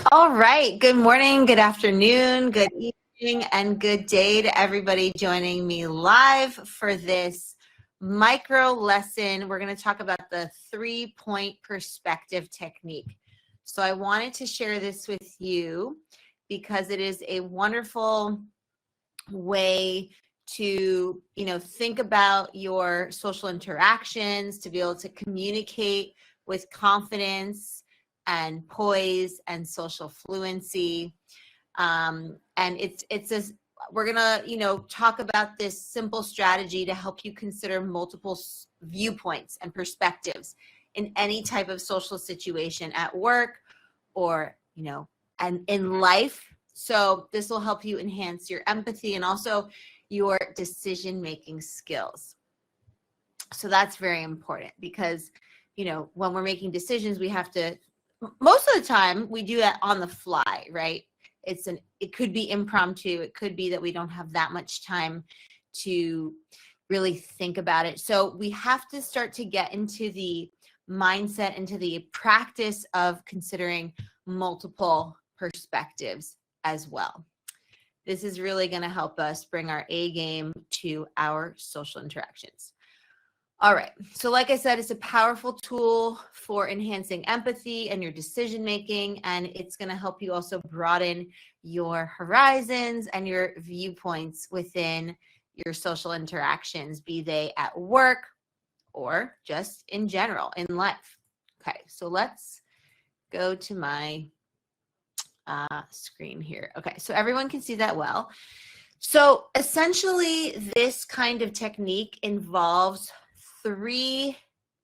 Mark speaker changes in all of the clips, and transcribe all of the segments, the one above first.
Speaker 1: All right. Good morning, good afternoon, good evening, and good day to everybody joining me live for this micro lesson. We're going to talk about the 3-point perspective technique. So I wanted to share this with you because it is a wonderful way to, think about your social interactions, to be able to communicate with confidence and poise and social fluency. And we're gonna, talk about this simple strategy to help you consider multiple viewpoints and perspectives in any type of social situation at work or, and in life. So this will help you enhance your empathy and also your decision-making skills. So that's very important because, when we're making decisions, we have to, most of the time we do that on the fly, right? It could be impromptu. It could be that we don't have that much time to really think about it. So we have to start to get into the mindset, into the practice of considering multiple perspectives as well. This is really going to help us bring our A game to our social interactions. All right, so like I said, it's a powerful tool for enhancing empathy and your decision making, and it's going to help you also broaden your horizons and your viewpoints within your social interactions, be they at work or just in general in life. Okay, so let's go to my screen here. Okay, so everyone can see that well. So essentially, this kind of technique involves 3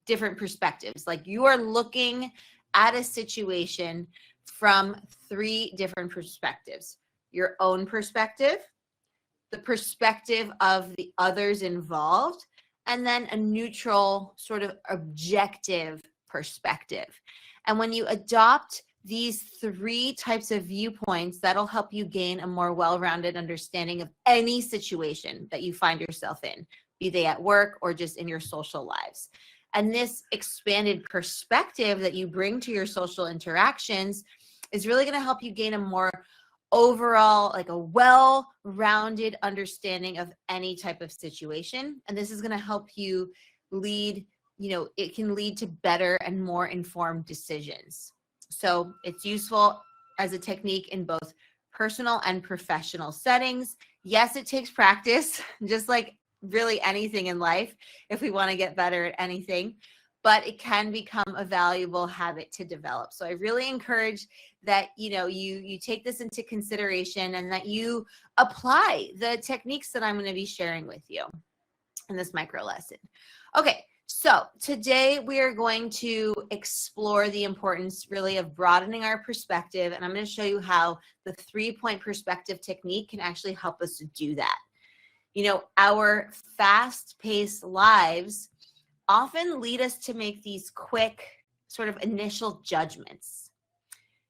Speaker 1: different perspectives. Like you are looking at a situation from 3 different perspectives. Your own perspective, the perspective of the others involved, and then a neutral sort of objective perspective. And when you adopt these 3 types of viewpoints, that'll help you gain a more well-rounded understanding of any situation that you find yourself in, be they at work or just in your social lives. And this expanded perspective that you bring to your social interactions is really going to help you gain a more overall, like a well-rounded understanding of any type of situation. And this is going to help you lead, it can lead to better and more informed decisions. So it's useful as a technique in both personal and professional settings. Yes, it takes practice, just like really anything in life, if we want to get better at anything, but it can become a valuable habit to develop. So I really encourage that, you take this into consideration and that you apply the techniques that I'm going to be sharing with you in this micro lesson. Okay. So today we are going to explore the importance really of broadening our perspective, and I'm going to show you how the 3-point perspective technique can actually help us to do that. Our fast-paced lives often lead us to make these quick sort of initial judgments.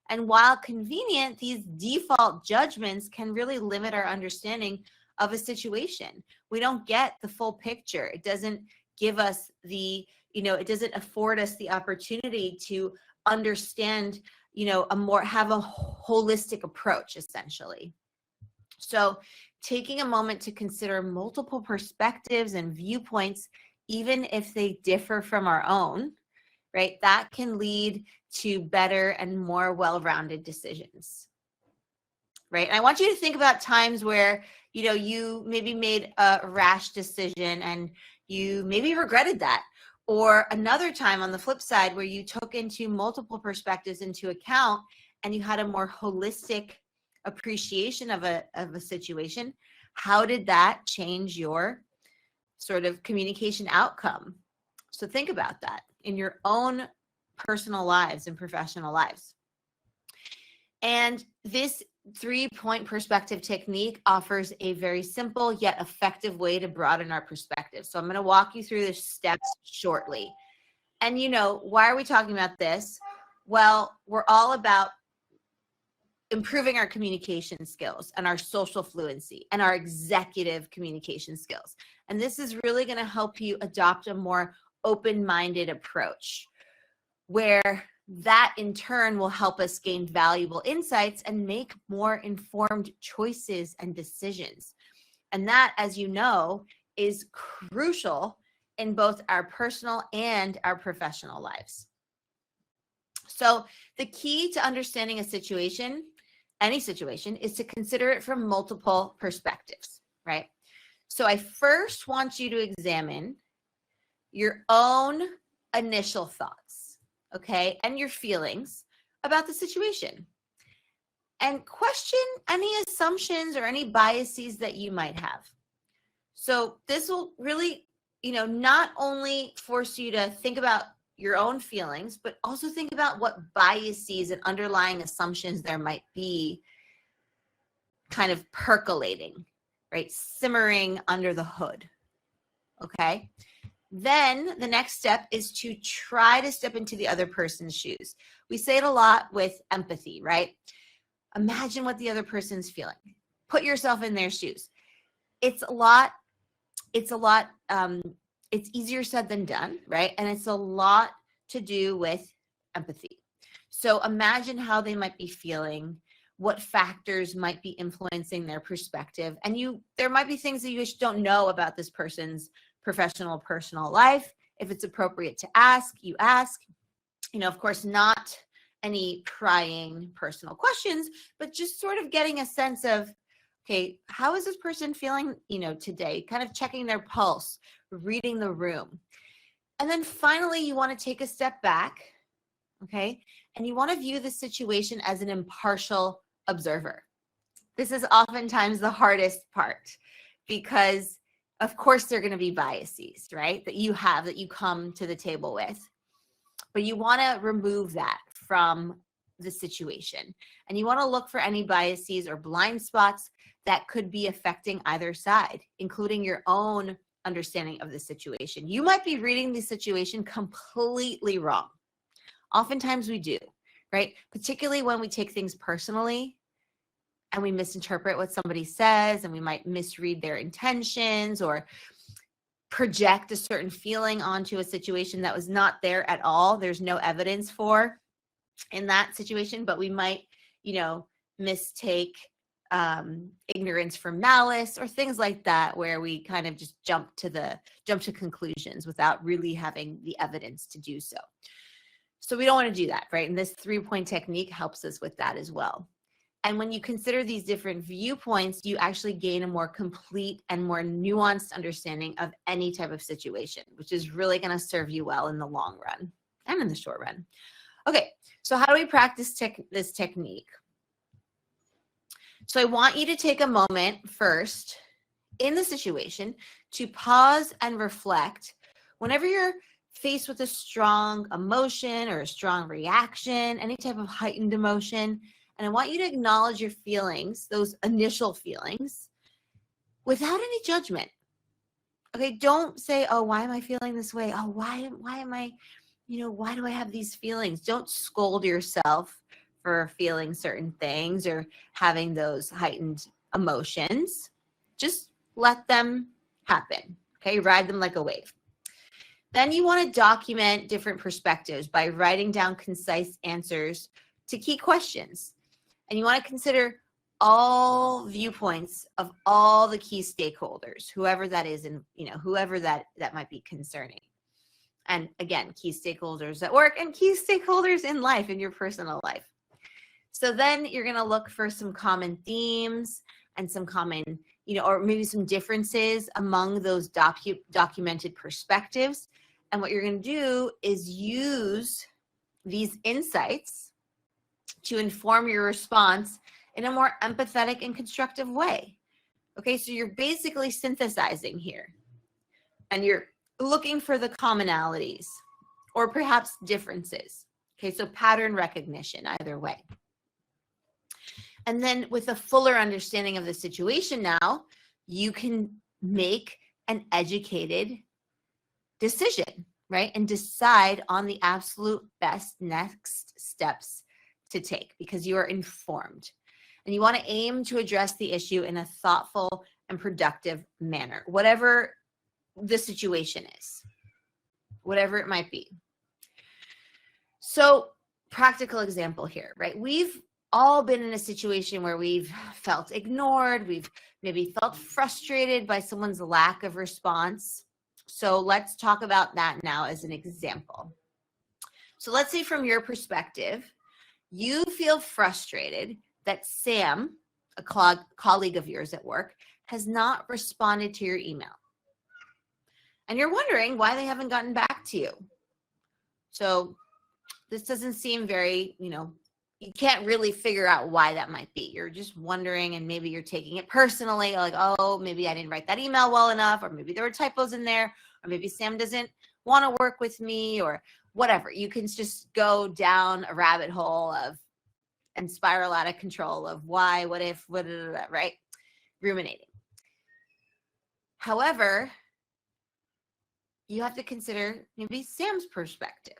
Speaker 1: And while convenient, these default judgments can really limit our understanding of a situation. We don't get the full picture. It doesn't give us it doesn't afford us the opportunity to understand, have a holistic approach, essentially. So taking a moment to consider multiple perspectives and viewpoints, even if they differ from our own, right, that can lead to better and more well-rounded decisions, right? And I want you to think about times where, you maybe made a rash decision and you maybe regretted that, or another time on the flip side where you took into multiple perspectives into account and you had a more holistic appreciation of a situation. How did that change your sort of communication outcome? So think about that in your own personal lives and professional lives. And this 3-point perspective technique offers a very simple yet effective way to broaden our perspective. So I'm going to walk you through the steps shortly. And why are we talking about this? Well, we're all about improving our communication skills and our social fluency and our executive communication skills. And this is really going to help you adopt a more open-minded approach where that in turn will help us gain valuable insights and make more informed choices and decisions. And that, as you know, is crucial in both our personal and our professional lives. So the key to understanding a situation, any situation, is to consider it from multiple perspectives, right? So I first want you to examine your own initial thoughts, okay, and your feelings about the situation. And question any assumptions or any biases that you might have. So this will really, not only force you to think about your own feelings, but also think about what biases and underlying assumptions there might be kind of percolating, right? Simmering under the hood, okay? Then the next step is to try to step into the other person's shoes. We say it a lot with empathy, right? Imagine what the other person's feeling. Put yourself in their shoes. It's easier said than done, right? And it's a lot to do with empathy. So imagine how they might be feeling, what factors might be influencing their perspective. And there might be things that you just don't know about this person's professional, personal life. If it's appropriate to ask, you ask. Of course, not any prying personal questions, but just sort of getting a sense of, okay, how is this person feeling, today? Kind of checking their pulse, reading the room. And then finally, you want to take a step back, okay? And you want to view the situation as an impartial observer. This is oftentimes the hardest part because, of course, there are going to be biases, right? That you come to the table with. But you want to remove that from the situation. And you want to look for any biases or blind spots that could be affecting either side, including your own understanding of the situation. You might be reading the situation completely wrong. Oftentimes we do, right? Particularly when we take things personally and we misinterpret what somebody says, and we might misread their intentions or project a certain feeling onto a situation that was not there at all. There's no evidence for in that situation, but we might, mistake ignorance for malice or things like that, where we kind of just jump to conclusions without really having the evidence to do so. So we don't want to do that, right? And this 3-point technique helps us with that as well. And when you consider these different viewpoints, you actually gain a more complete and more nuanced understanding of any type of situation, which is really going to serve you well in the long run and in the short run. Okay, so how do we practice this technique? So I want you to take a moment first in the situation to pause and reflect whenever you're faced with a strong emotion or a strong reaction, any type of heightened emotion. And I want you to acknowledge your feelings, those initial feelings, without any judgment. Okay, don't say, oh, why am I feeling this way? Oh, why am I, why do I have these feelings? Don't scold yourself for feeling certain things or having those heightened emotions. Just let them happen, okay? Ride them like a wave. Then you want to document different perspectives by writing down concise answers to key questions. And you want to consider all viewpoints of all the key stakeholders, whoever that is, and whoever that might be concerning. And again, key stakeholders at work and key stakeholders in life, in your personal life. So then you're going to look for some common themes and some common, or maybe some differences among those documented perspectives. And what you're going to do is use these insights to inform your response in a more empathetic and constructive way. Okay, so you're basically synthesizing here, and you're looking for the commonalities or perhaps differences. Okay, so pattern recognition either way. And then with a fuller understanding of the situation now, you can make an educated decision, right? And decide on the absolute best next steps to take because you are informed. And you want to aim to address the issue in a thoughtful and productive manner, whatever the situation is, whatever it might be. So practical example here, right? We've all been in a situation where we've felt ignored. We've maybe felt frustrated by someone's lack of response. So let's talk about that now as an example. So let's say from your perspective, you feel frustrated that Sam, a colleague of yours at work, has not responded to your email. And you're wondering why they haven't gotten back to you. So this doesn't seem very, you can't really figure out why that might be. You're just wondering, and maybe you're taking it personally, like, oh, maybe I didn't write that email well enough, or maybe there were typos in there, or maybe Sam doesn't want to work with me, or whatever. You can just go down a rabbit hole and spiral out of control of why, what if, right? Ruminating. However, you have to consider maybe Sam's perspective,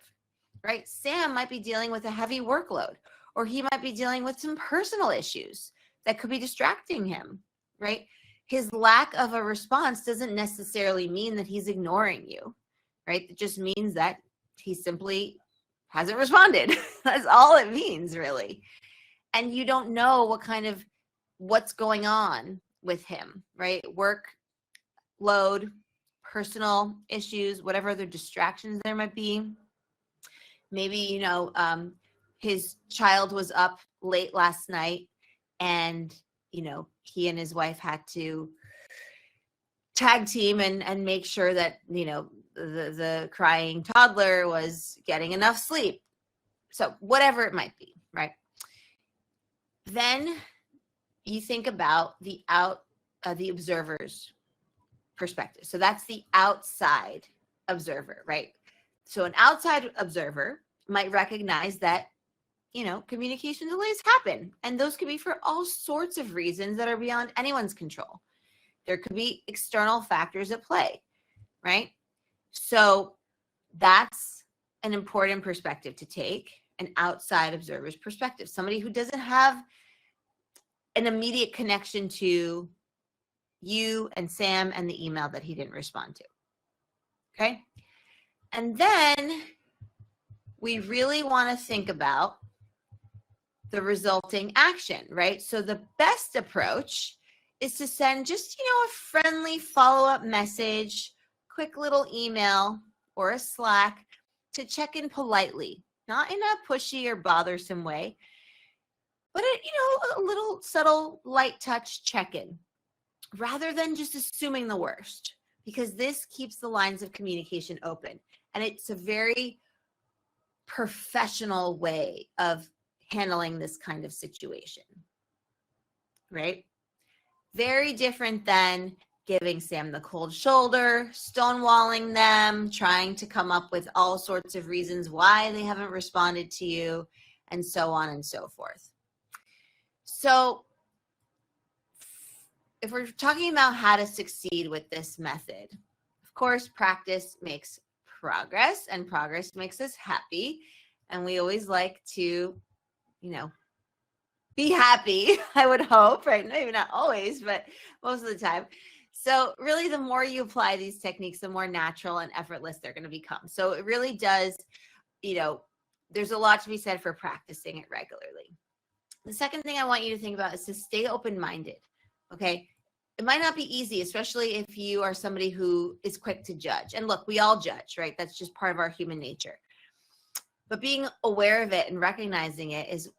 Speaker 1: right? Sam might be dealing with a heavy workload, or he might be dealing with some personal issues that could be distracting him, right? His lack of a response doesn't necessarily mean that he's ignoring you, right? It just means that he simply hasn't responded. That's all it means, really. And you don't know what's going on with him, right? Workload, personal issues, whatever other distractions there might be. Maybe, his child was up late last night and, he and his wife had to tag team and make sure that, the crying toddler was getting enough sleep. So whatever it might be, right? Then you think about the observer's perspective. So that's the outside observer, right? So an outside observer might recognize that, communication delays happen. And those could be for all sorts of reasons that are beyond anyone's control. There could be external factors at play, right? So that's an important perspective to take, an outside observer's perspective, somebody who doesn't have an immediate connection to you and Sam and the email that he didn't respond to. Okay. And then we really want to think about the resulting action, right? So the best approach is to send just, a friendly follow-up message, quick little email or a Slack to check in politely, not in a pushy or bothersome way, but a little subtle light touch check-in, rather than just assuming the worst, because this keeps the lines of communication open. And it's a very professional way of handling this kind of situation, right? Very different than giving Sam the cold shoulder, stonewalling them, trying to come up with all sorts of reasons why they haven't responded to you, and so on and so forth. So if we're talking about how to succeed with this method, of course, practice makes progress, and progress makes us happy. And we always like to, be happy, I would hope, right? Maybe not always, but most of the time. So really, the more you apply these techniques, the more natural and effortless they're going to become. So it really does, there's a lot to be said for practicing it regularly. The second thing I want you to think about is to stay open-minded, okay? It might not be easy, especially if you are somebody who is quick to judge. And look, we all judge, right? That's just part of our human nature. But being aware of it and recognizing it is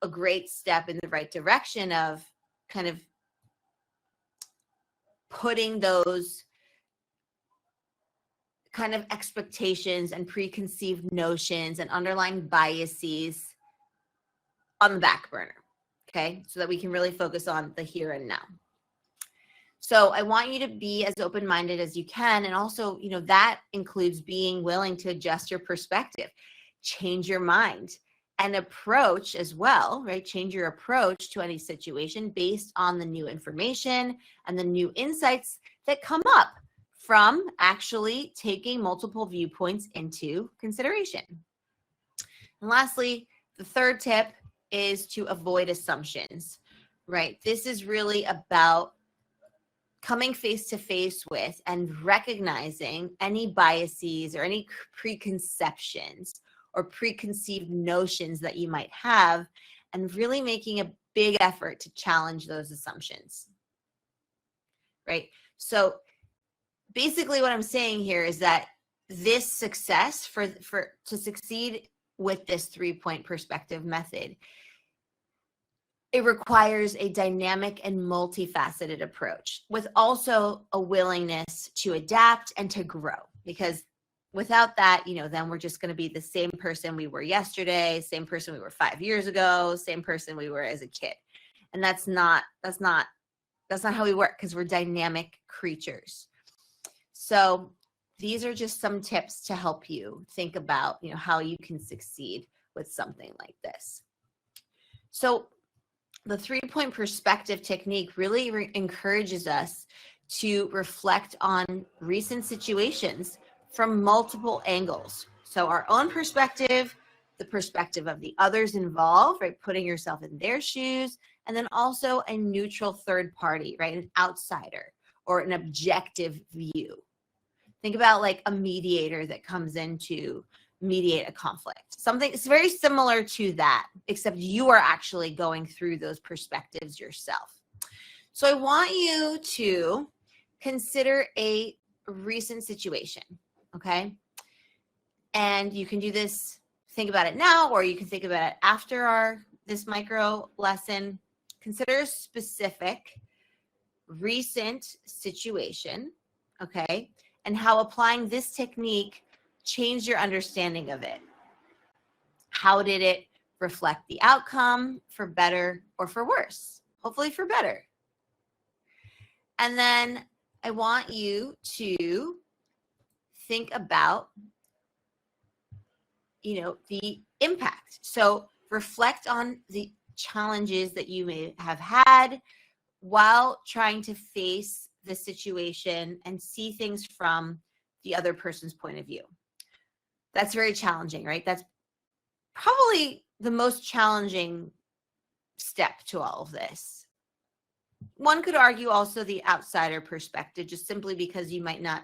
Speaker 1: a great step in the right direction of kind of putting those kind of expectations and preconceived notions and underlying biases on the back burner, okay? So that we can really focus on the here and now. So I want you to be as open-minded as you can. And also, that includes being willing to adjust your perspective, change your mind, and approach as well, right? Change your approach to any situation based on the new information and the new insights that come up from actually taking multiple viewpoints into consideration. And lastly, the third tip is to avoid assumptions, right? This is really about coming face to face with and recognizing any biases or any preconceptions or preconceived notions that you might have, and really making a big effort to challenge those assumptions, right? So basically what I'm saying here is that this success to succeed with this 3-point perspective method, it requires a dynamic and multifaceted approach with also a willingness to adapt and to grow, because without that, then we're just going to be the same person we were yesterday, same person we were 5 years ago, same person we were as a kid. And that's not how we work, because we're dynamic creatures. So these are just some tips to help you think about, how you can succeed with something like this. So the 3-point perspective technique really encourages us to reflect on recent situations from multiple angles. So our own perspective, the perspective of the others involved, right? Putting yourself in their shoes, and then also a neutral third party, right? An outsider or an objective view. Think about like a mediator that comes in to mediate a conflict. Something it's very similar to that, except you are actually going through those perspectives yourself. So I want you to consider a recent situation, okay? And you can do this, think about it now, or you can think about it after this micro lesson. Consider a specific recent situation, okay? And how applying this technique changed your understanding of it. How did it reflect the outcome, for better or for worse? Hopefully for better. And then I want you to think about, the impact. So reflect on the challenges that you may have had while trying to face the situation and see things from the other person's point of view. That's very challenging, right? That's probably the most challenging step to all of this. One could argue also the outsider perspective, just simply because you might not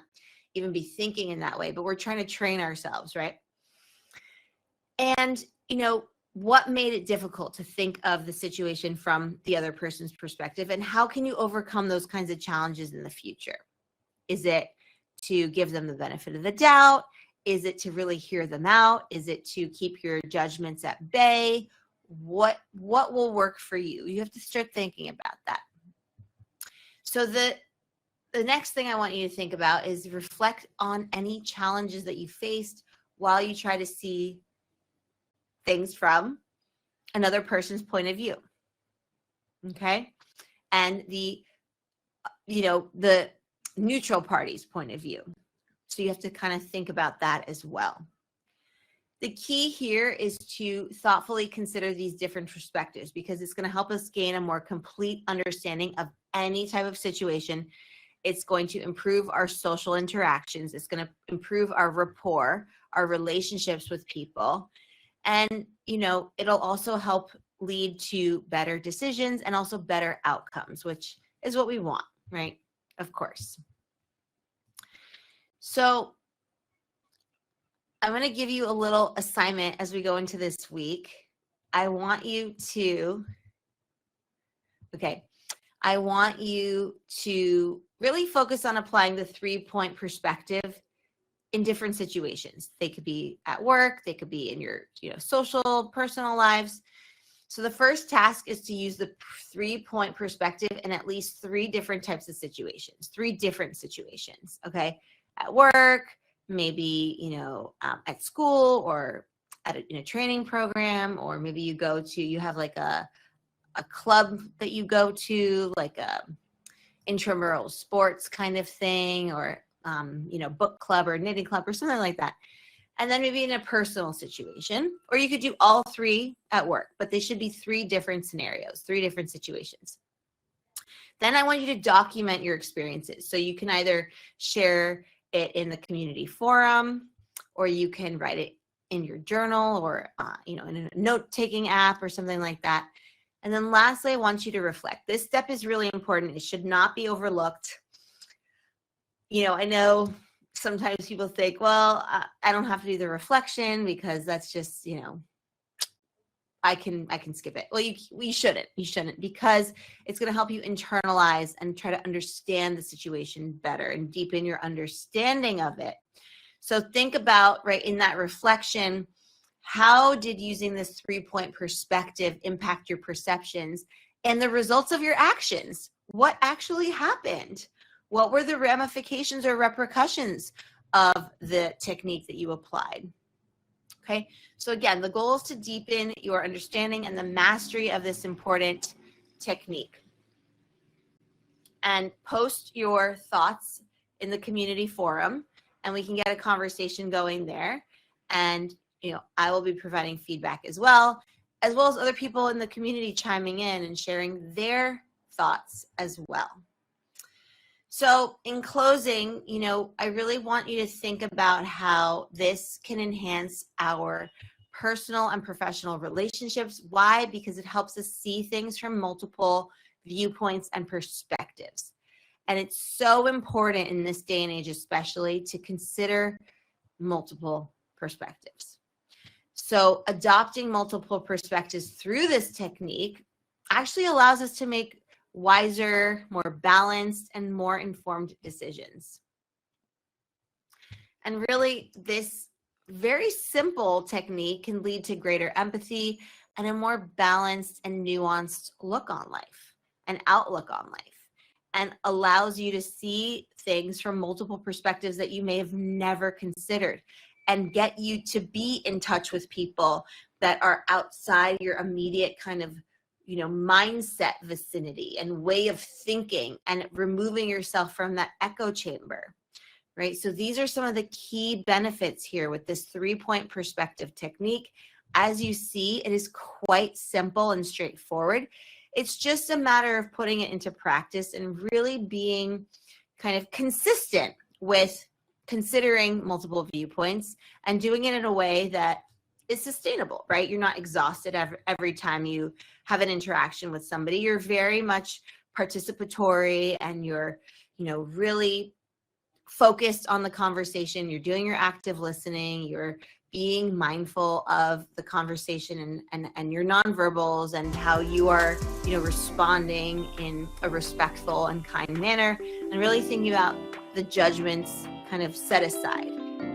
Speaker 1: even be thinking in that way, but we're trying to train ourselves, right? And, what made it difficult to think of the situation from the other person's perspective, and how can you overcome those kinds of challenges in the future? Is it to give them the benefit of the doubt? Is it to really hear them out? Is it to keep your judgments at bay? What will work for you? You have to start thinking about that. So the next thing I want you to think about is reflect on any challenges that you faced while you try to see things from another person's point of view. Okay? And the neutral party's point of view. So you have to kind of think about that as well. The key here is to thoughtfully consider these different perspectives, because it's going to help us gain a more complete understanding of any type of situation. It's going to improve our social interactions. It's going to improve our rapport, our relationships with people. And, it'll also help lead to better decisions and also better outcomes, which is what we want, right? Of course. So I'm going to give you a little assignment as we go into this week. I want you to really focus on applying the 3-point perspective in different situations. They could be at work, they could be in your, social, personal lives. So the first task is to use the 3-point perspective in at least 3 different types of situations, 3 different situations, okay? At work, maybe, at school, or at a training program, or maybe you have like a club that you go to, like a intramural sports kind of thing, or book club or knitting club or something like that. And then maybe in a personal situation, or you could do all 3 at work, but they should be 3 different scenarios, 3 different situations. Then I want you to document your experiences. So you can either share it in the community forum, or you can write it in your journal, or in a note-taking app or something like that. And then lastly, I want you to reflect. This step is really important. It should not be overlooked. I know sometimes people think, well, I don't have to do the reflection because that's just, I can skip it. Well, you shouldn't, because it's going to help you internalize and try to understand the situation better and deepen your understanding of it. So think about, right, in that reflection, how did using this 3-point perspective impact your perceptions and the results of your actions? What actually happened? What were the ramifications or repercussions of the technique that you applied? Okay, so again, the goal is to deepen your understanding and the mastery of this important technique. And post your thoughts in the community forum, and we can get a conversation going there. And I will be providing feedback as well as other people in the community chiming in and sharing their thoughts as well. So in closing, I really want you to think about how this can enhance our personal and professional relationships. Why? Because it helps us see things from multiple viewpoints and perspectives. And it's so important in this day and age, especially, to consider multiple perspectives. So adopting multiple perspectives through this technique actually allows us to make wiser, more balanced, and more informed decisions. And really, this very simple technique can lead to greater empathy and a more balanced and nuanced look on life and outlook on life, and allows you to see things from multiple perspectives that you may have never considered, and get you to be in touch with people that are outside your immediate kind of mindset vicinity and way of thinking, and removing yourself from that echo chamber, right? So these are some of the key benefits here with this 3-point perspective technique. As you see, it is quite simple and straightforward. It's just a matter of putting it into practice and really being kind of consistent with considering multiple viewpoints and doing it in a way that is sustainable, right? You're not exhausted every time you have an interaction with somebody. You're very much participatory, and you're, really focused on the conversation. You're doing your active listening. You're being mindful of the conversation and your nonverbals and how you are, responding in a respectful and kind manner, and really thinking about the judgments kind of set aside,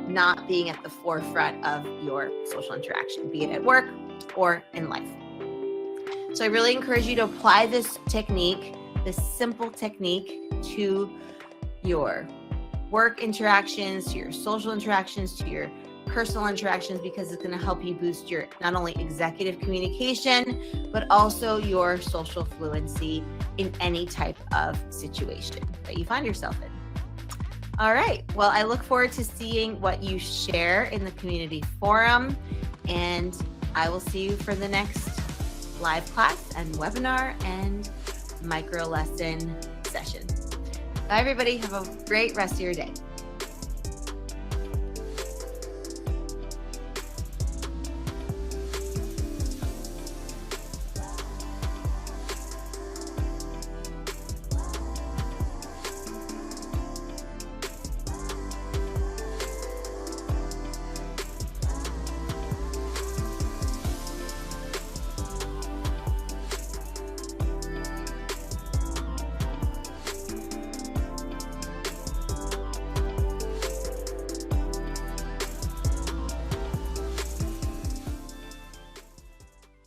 Speaker 1: not being at the forefront of your social interaction, be it at work or in life. So I really encourage you to apply this technique, this simple technique, to your work interactions, to your social interactions, to your personal interactions, because it's going to help you boost your not only executive communication, but also your social fluency in any type of situation that you find yourself in. All right. Well, I look forward to seeing what you share in the community forum, and I will see you for the next live class and webinar and micro lesson session. Bye, everybody. Have a great rest of your day.